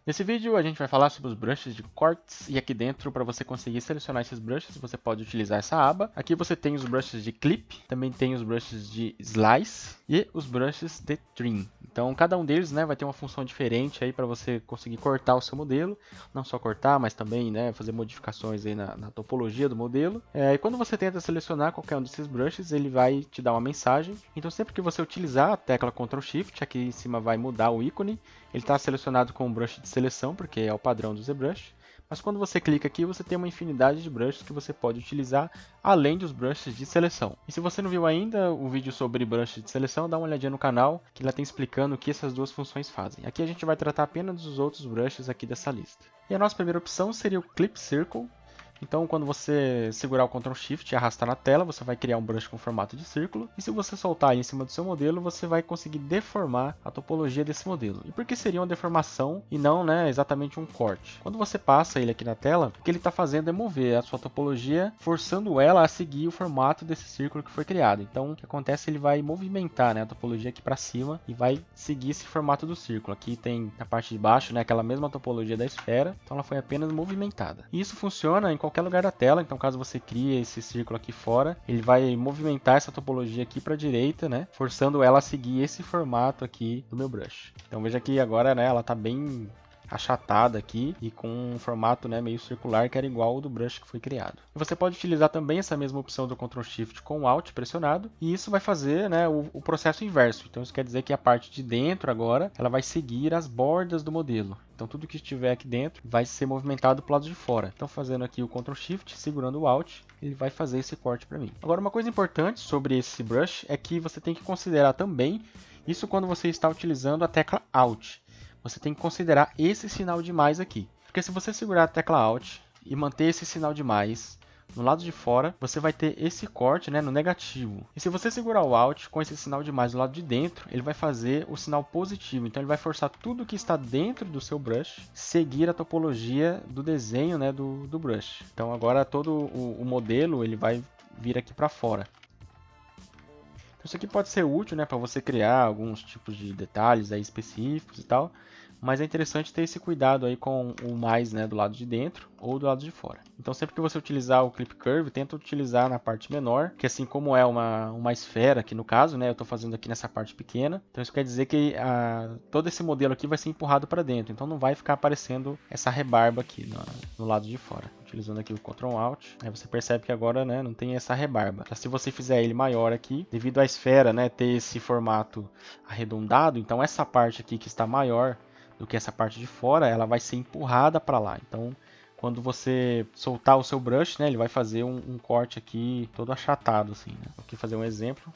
Nesse vídeo a gente vai falar sobre os brushes de cortes e aqui dentro para você conseguir selecionar esses brushes você pode utilizar essa aba. Aqui você tem os brushes de clip, também tem os brushes de slice e os brushes de trim. Então cada um deles vai ter uma função diferente aí para você conseguir cortar o seu modelo, não só cortar, mas também fazer modificações aí na topologia do modelo. E quando você tenta selecionar qualquer um desses brushes, ele vai te dar uma mensagem. Então sempre que você utilizar a tecla Ctrl Shift, aqui em cima vai mudar o ícone. Ele está selecionado com o brush de seleção, porque é o padrão do ZBrush. Mas quando você clica aqui, você tem uma infinidade de brushes que você pode utilizar, além dos brushes de seleção. E se você não viu ainda o vídeo sobre brushes de seleção, dá uma olhadinha no canal, que lá tem explicando o que essas duas funções fazem. Aqui a gente vai tratar apenas dos outros brushes aqui dessa lista. E a nossa primeira opção seria o Clip Circle. Então, quando você segurar o Ctrl Shift e arrastar na tela, você vai criar um brush com formato de círculo. E se você soltar ele em cima do seu modelo, você vai conseguir deformar a topologia desse modelo. E por que seria uma deformação e não exatamente um corte? Quando você passa ele aqui na tela, o que ele está fazendo é mover a sua topologia, forçando ela a seguir o formato desse círculo que foi criado. Então, o que acontece? Ele vai movimentar a topologia aqui para cima e vai seguir esse formato do círculo. Aqui tem na parte de baixo aquela mesma topologia da esfera, então ela foi apenas movimentada. E isso funciona em qualquer lugar da tela, então caso você crie esse círculo aqui fora, ele vai movimentar essa topologia aqui para a direita, forçando ela a seguir esse formato aqui do meu brush. Então veja que agora ela está bem achatada aqui e com um formato meio circular que era igual ao do brush que foi criado. E você pode utilizar também essa mesma opção do Ctrl Shift com o Alt pressionado e isso vai fazer o processo inverso. Então isso quer dizer que a parte de dentro agora ela vai seguir as bordas do modelo. Então tudo que estiver aqui dentro vai ser movimentado para o lado de fora. Então fazendo aqui o Ctrl Shift, segurando o Alt, ele vai fazer esse corte para mim. Agora uma coisa importante sobre esse brush é que você tem que considerar também isso quando você está utilizando a tecla Alt. Você tem que considerar esse sinal de mais aqui. Porque se você segurar a tecla Alt e manter esse sinal de mais no lado de fora, você vai ter esse corte no negativo. E se você segurar o Alt com esse sinal de mais do lado de dentro, ele vai fazer o sinal positivo. Então ele vai forçar tudo que está dentro do seu brush seguir a topologia do desenho do brush. Então agora todo o modelo ele vai vir aqui para fora. Então, isso aqui pode ser útil para você criar alguns tipos de detalhes aí específicos e tal, mas é interessante ter esse cuidado aí com o mais do lado de dentro ou do lado de fora. Então sempre que você utilizar o Clip Curve, tenta utilizar na parte menor, que assim como é uma esfera aqui no caso, eu estou fazendo aqui nessa parte pequena, então isso quer dizer que todo esse modelo aqui vai ser empurrado para dentro, então não vai ficar aparecendo essa rebarba aqui no lado de fora. Utilizando aqui o Ctrl Alt, aí você percebe que agora não tem essa rebarba. Se você fizer ele maior aqui, devido à esfera ter esse formato arredondado, então essa parte aqui que está maior do que essa parte de fora, ela vai ser empurrada para lá. Então quando você soltar o seu brush, ele vai fazer um corte aqui todo achatado assim. Vou aqui fazer um exemplo.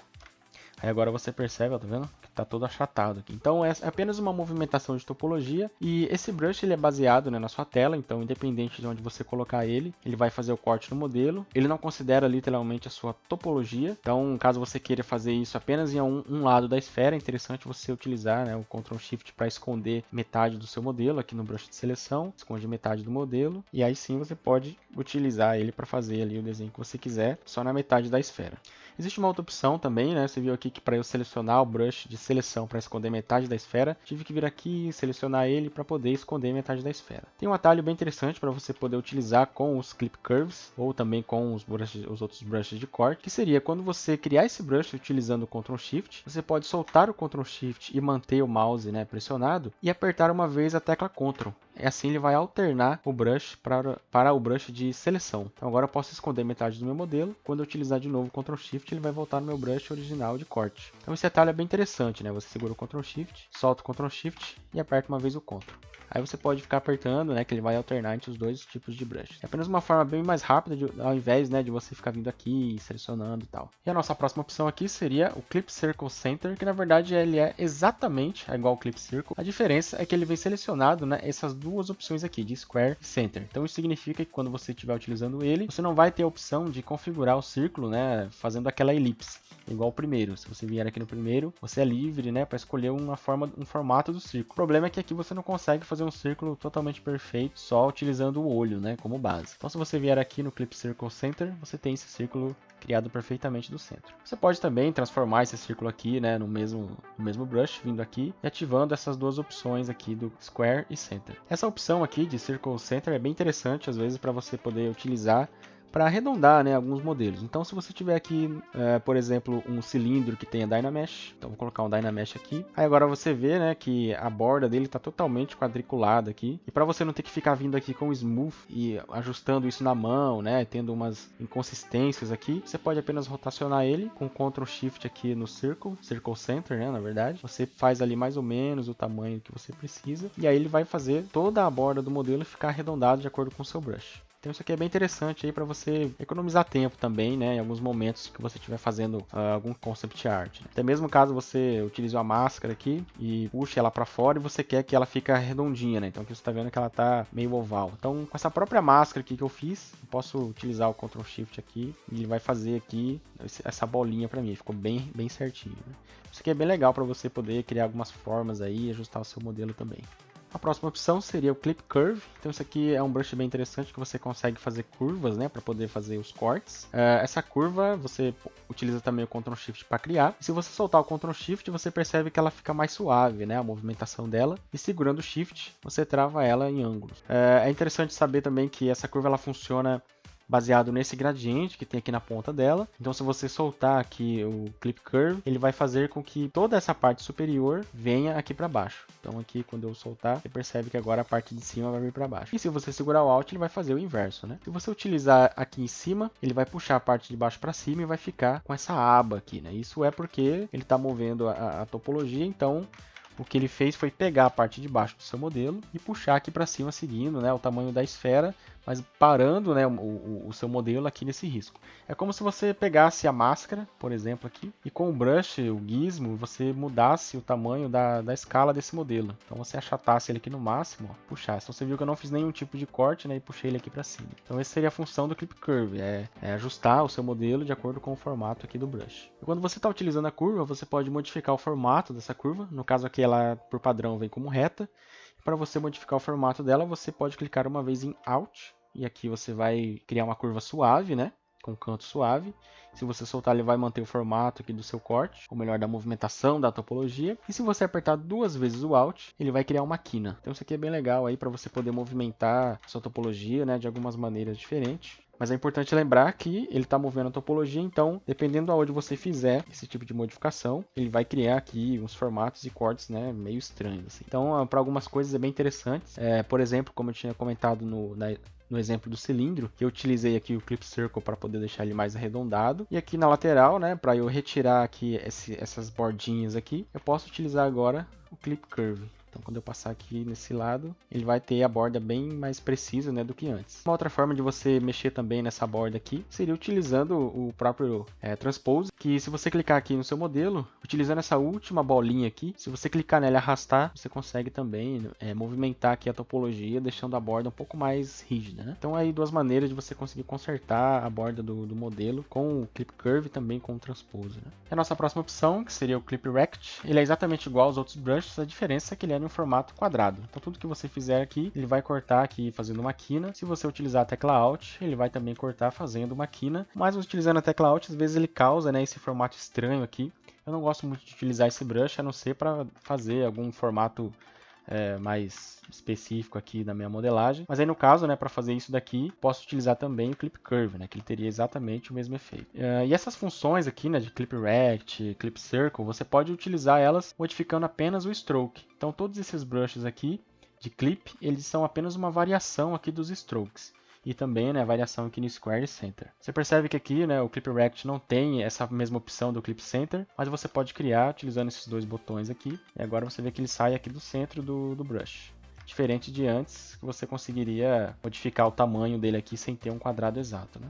Aí agora você percebe, tá vendo? Que está todo achatado aqui. Então é apenas uma movimentação de topologia e esse brush ele é baseado na sua tela, então independente de onde você colocar ele, ele vai fazer o corte no modelo. Ele não considera literalmente a sua topologia, então caso você queira fazer isso apenas em um lado da esfera, é interessante você utilizar o Ctrl Shift para esconder metade do seu modelo aqui no brush de seleção, esconde metade do modelo e aí sim você pode utilizar ele para fazer ali o desenho que você quiser, só na metade da esfera. Existe uma outra opção também, você viu aqui que para eu selecionar o brush de seleção para esconder metade da esfera, tive que vir aqui e selecionar ele para poder esconder metade da esfera. Tem um atalho bem interessante para você poder utilizar com os Clip Curves ou também com os outros brushes de corte, que seria quando você criar esse brush utilizando o Ctrl Shift, você pode soltar o Ctrl Shift e manter o mouse pressionado e apertar uma vez a tecla Ctrl. E assim ele vai alternar o brush para o brush de seleção. Então agora eu posso esconder metade do meu modelo. Quando eu utilizar de novo o Ctrl Shift, ele vai voltar no meu brush original de corte. Então esse atalho é bem interessante, Você segura o Ctrl Shift, solta o Ctrl Shift e aperta uma vez o Ctrl. Aí você pode ficar apertando, que ele vai alternar entre os dois tipos de brush. É apenas uma forma bem mais rápida, ao invés de você ficar vindo aqui, selecionando e tal. E a nossa próxima opção aqui seria o Clip Circle Center, que na verdade ele é exatamente igual ao Clip Circle. A diferença é que ele vem selecionado, essas duas opções aqui, de Square e Center. Então isso significa que quando você estiver utilizando ele, você não vai ter a opção de configurar o círculo, fazendo aquela elipse. Igual o primeiro, se você vier aqui no primeiro, você é livre para escolher um formato do círculo. O problema é que aqui você não consegue fazer fazer um círculo totalmente perfeito só utilizando o olho, né, como base. Então se você vier aqui no Clip Circle Center, você tem esse círculo criado perfeitamente do centro. Você pode também transformar esse círculo aqui, né, no mesmo brush, vindo aqui e ativando essas duas opções aqui do Square e Center. Essa opção aqui de Circle Center é bem interessante às vezes para você poder utilizar para arredondar, né, alguns modelos. Então, se você tiver aqui, por exemplo, um cilindro que tenha Dynamesh, então vou colocar um Dynamesh aqui. Aí agora você vê, né, que a borda dele está totalmente quadriculada aqui. E para você não ter que ficar vindo aqui com o Smooth e ajustando isso na mão, né, tendo umas inconsistências aqui, você pode apenas rotacionar ele com Ctrl Shift aqui no Circle Center, né, na verdade. Você faz ali mais ou menos o tamanho que você precisa. E aí ele vai fazer toda a borda do modelo ficar arredondada de acordo com o seu brush. Então isso aqui é bem interessante aí para você economizar tempo também, né, em alguns momentos que você estiver fazendo algum concept art. Né? Até mesmo caso você utilize uma máscara aqui e puxe ela para fora e você quer que ela fique redondinha, né? Então aqui você está vendo que ela está meio oval. Então com essa própria máscara aqui que eu fiz, eu posso utilizar o Ctrl Shift aqui e ele vai fazer aqui essa bolinha para mim. Ficou bem certinho. Né? Isso aqui é bem legal para você poder criar algumas formas aí e ajustar o seu modelo também. A próxima opção seria o Clip Curve. Então isso aqui é um brush bem interessante que você consegue fazer curvas, né, para poder fazer os cortes. Essa curva você utiliza também o Ctrl Shift para criar. E se você soltar o Ctrl Shift, você percebe que ela fica mais suave, né, a movimentação dela. E segurando o Shift, você trava ela em ângulos. É interessante saber também que essa curva ela funciona baseado nesse gradiente que tem aqui na ponta dela. Então se você soltar aqui o Clip Curve, ele vai fazer com que toda essa parte superior venha aqui para baixo. Então aqui quando eu soltar, você percebe que agora a parte de cima vai vir para baixo. E se você segurar o Alt, ele vai fazer o inverso, né? Se você utilizar aqui em cima, ele vai puxar a parte de baixo para cima e vai ficar com essa aba aqui, né? Isso é porque ele está movendo a topologia, então o que ele fez foi pegar a parte de baixo do seu modelo e puxar aqui para cima, seguindo, né, o tamanho da esfera, mas parando, né, o seu modelo aqui nesse risco. É como se você pegasse a máscara, por exemplo, aqui, e com o brush, o gizmo, você mudasse o tamanho da escala desse modelo. Então você achatasse ele aqui no máximo, ó, puxasse. Então você viu que eu não fiz nenhum tipo de corte, né, e puxei ele aqui para cima. Então essa seria a função do Clip Curve, é ajustar o seu modelo de acordo com o formato aqui do brush. E quando você está utilizando a curva, você pode modificar o formato dessa curva. No caso aqui ela, por padrão, vem como reta. Para você modificar o formato dela, você pode clicar uma vez em Alt, e aqui você vai criar uma curva suave, né, com canto suave. Se você soltar, ele vai manter o formato aqui do seu corte, ou melhor, da movimentação da topologia. E se você apertar duas vezes o Alt, ele vai criar uma quina. Então isso aqui é bem legal aí para você poder movimentar a sua topologia, né, de algumas maneiras diferentes. Mas é importante lembrar que ele está movendo a topologia, então, dependendo de onde você fizer esse tipo de modificação, ele vai criar aqui uns formatos e cortes, né, meio estranhos. Assim. Então, para algumas coisas é bem interessante. Por exemplo, como eu tinha comentado no exemplo do cilindro, que eu utilizei aqui o Clip Circle para poder deixar ele mais arredondado. E aqui na lateral, né, para eu retirar aqui essas bordinhas aqui, eu posso utilizar agora o Clip Curve. Então, quando eu passar aqui nesse lado, ele vai ter a borda bem mais precisa, né, do que antes. Uma outra forma de você mexer também nessa borda aqui seria utilizando o próprio Transpose, que se você clicar aqui no seu modelo, utilizando essa última bolinha aqui, se você clicar nela e arrastar, você consegue também movimentar aqui a topologia, deixando a borda um pouco mais rígida, né? Então, aí duas maneiras de você conseguir consertar a borda do modelo com o Clip Curve e também com o Transpose, né? E a nossa próxima opção, que seria o Clip Rect, ele é exatamente igual aos outros brushes, a diferença é que ele é em formato quadrado. Então tudo que você fizer aqui, ele vai cortar aqui fazendo uma quina. Se você utilizar a tecla Alt, ele vai também cortar fazendo uma quina. Mas utilizando a tecla Alt, às vezes ele causa, né, esse formato estranho aqui. Eu não gosto muito de utilizar esse brush, a não ser para fazer algum formato mais específico aqui da minha modelagem. Mas aí no caso, né, para fazer isso daqui, posso utilizar também o Clip Curve, né, que ele teria exatamente o mesmo efeito. E essas funções aqui, né, de Clip Rect, Clip Circle, você pode utilizar elas modificando apenas o stroke. Então todos esses brushes aqui de clip, eles são apenas uma variação aqui dos strokes. E também, né, a variação aqui no Square e Center. Você percebe que aqui, né, o Clip Rect não tem essa mesma opção do Clip Center, mas você pode criar utilizando esses dois botões aqui. E agora você vê que ele sai aqui do centro do brush. Diferente de antes, que você conseguiria modificar o tamanho dele aqui sem ter um quadrado exato, né?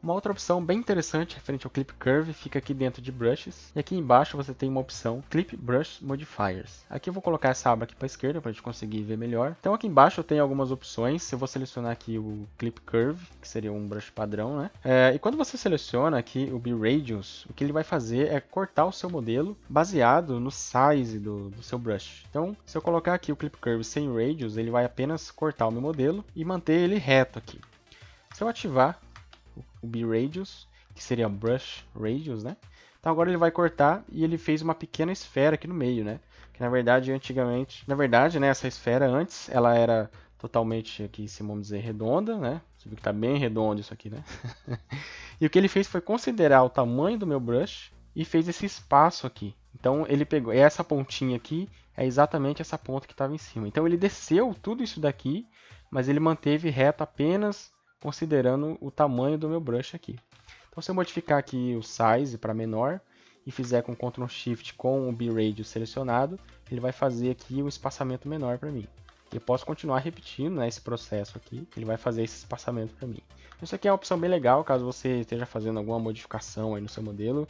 Uma outra opção bem interessante referente ao Clip Curve fica aqui dentro de Brushes. E aqui embaixo você tem uma opção Clip Brush Modifiers. Aqui eu vou colocar essa aba aqui para a esquerda para a gente conseguir ver melhor. Então aqui embaixo eu tenho algumas opções. Eu vou selecionar aqui o Clip Curve, que seria um brush padrão, né? E quando você seleciona aqui o B-Radius, o que ele vai fazer é cortar o seu modelo baseado no size do seu brush. Então, se eu colocar aqui o Clip Curve sem Radius, ele vai apenas cortar o meu modelo e manter ele reto aqui. Se eu ativar o B-Radius, que seria Brush Radius, né? Então agora ele vai cortar e ele fez uma pequena esfera aqui no meio, né? Que na verdade, né, essa esfera antes, ela era totalmente aqui, se vamos dizer, redonda, né? Você viu que tá bem redondo isso aqui, né? E o que ele fez foi considerar o tamanho do meu brush e fez esse espaço aqui. Então ele pegou, essa pontinha aqui é exatamente essa ponta que estava em cima. Então ele desceu tudo isso daqui, mas ele manteve reto apenas considerando o tamanho do meu brush aqui. Então se eu modificar aqui o size para menor e fizer com Ctrl Shift com o B-Radius selecionado, ele vai fazer aqui um espaçamento menor para mim. Eu posso continuar repetindo, né, esse processo aqui, ele vai fazer esse espaçamento para mim. Isso aqui é uma opção bem legal, caso você esteja fazendo alguma modificação aí no seu modelo.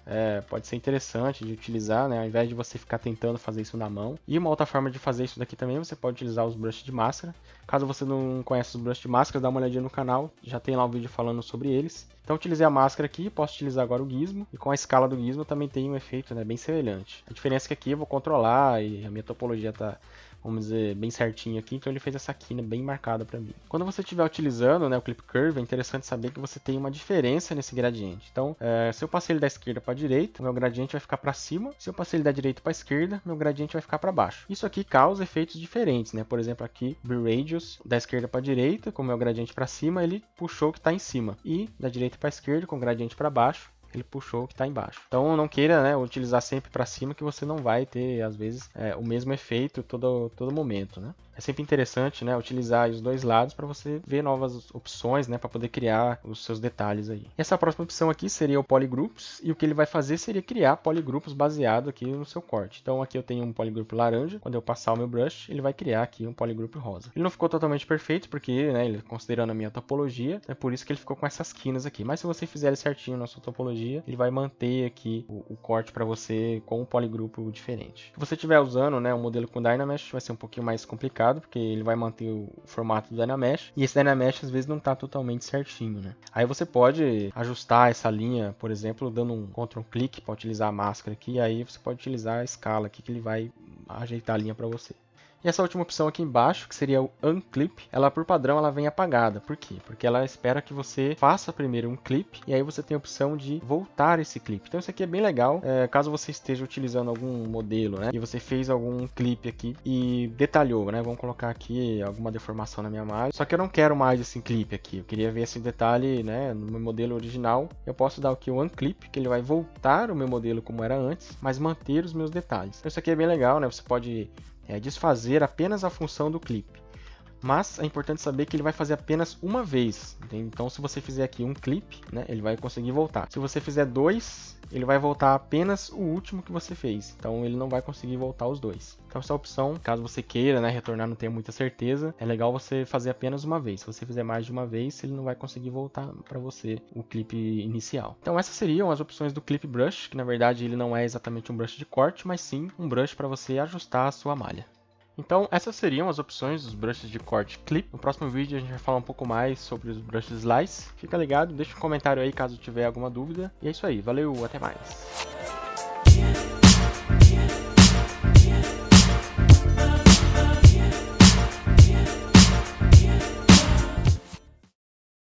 Pode ser interessante de utilizar, né, ao invés de você ficar tentando fazer isso na mão. E uma outra forma de fazer isso daqui também, você pode utilizar os brushes de máscara. Caso você não conheça os brushes de máscara, dá uma olhadinha no canal, já tem lá um vídeo falando sobre eles. Então utilizei a máscara aqui, posso utilizar agora o gizmo, e com a escala do gizmo também tem um efeito, né, bem semelhante. A diferença é que aqui eu vou controlar e a minha topologia está, vamos dizer, bem certinho aqui, então ele fez essa quina bem marcada para mim. Quando você estiver utilizando, né, o Clip Curve, é interessante saber que você tem uma diferença nesse gradiente. Então, se eu passei ele da esquerda para a direita, o meu gradiente vai ficar para cima. Se eu passei ele da direita para a esquerda, meu gradiente vai ficar para baixo. Isso aqui causa efeitos diferentes, né? Por exemplo, aqui, B-Radius, da esquerda para a direita, com o meu gradiente para cima, ele puxou o que está em cima. E da direita para a esquerda, com o gradiente para baixo, ele puxou o que está embaixo. Então não queira, né, utilizar sempre para cima, que você não vai ter, às vezes, o mesmo efeito todo momento, né? É sempre interessante, né, utilizar os dois lados para você ver novas opções, né, para poder criar os seus detalhes aí. Essa próxima opção aqui seria o Polygroups, e o que ele vai fazer seria criar polygrupos baseado aqui no seu corte. Então aqui eu tenho um polygroup laranja, quando eu passar o meu brush, ele vai criar aqui um polygroup rosa. Ele não ficou totalmente perfeito, porque, né, ele considerando a minha topologia, é por isso que ele ficou com essas quinas aqui. Mas se você fizer ele certinho na sua topologia, ele vai manter aqui o corte para você com um polygrupo diferente. Se você estiver usando, né, um modelo com Dynamesh, vai ser um pouquinho mais complicado, porque ele vai manter o formato do Dynamesh, e esse Dynamesh às vezes não está totalmente certinho, né? Aí você pode ajustar essa linha, por exemplo, dando um Ctrl clique para utilizar a máscara aqui, e aí você pode utilizar a escala aqui que ele vai ajeitar a linha para você. E essa última opção aqui embaixo, que seria o Unclip, ela por padrão ela vem apagada. Por quê? Porque ela espera que você faça primeiro um clip e aí você tem a opção de voltar esse clipe. Então isso aqui é bem legal, caso você esteja utilizando algum modelo, né? E você fez algum clipe aqui e detalhou, né? Vamos colocar aqui alguma deformação na minha malha. Só que eu não quero mais esse clipe aqui. Eu queria ver esse detalhe, né, no meu modelo original. Eu posso dar aqui o Unclip, que ele vai voltar o meu modelo como era antes, mas manter os meus detalhes. Então isso aqui é bem legal, né? Você pode desfazer apenas a função do clipe. Mas é importante saber que ele vai fazer apenas uma vez. Entende? Então se você fizer aqui um clipe, né, ele vai conseguir voltar. Se você fizer dois, ele vai voltar apenas o último que você fez. Então ele não vai conseguir voltar os dois. Então essa opção, caso você queira, né, retornar, não tenha muita certeza, é legal você fazer apenas uma vez. Se você fizer mais de uma vez, ele não vai conseguir voltar para você o clipe inicial. Então essas seriam as opções do Clip Brush, que na verdade ele não é exatamente um brush de corte, mas sim um brush para você ajustar a sua malha. Então essas seriam as opções dos brushes de corte clip. No próximo vídeo a gente vai falar um pouco mais sobre os brushes slice. Fica ligado, deixa um comentário aí caso tiver alguma dúvida. E é isso aí, valeu, até mais!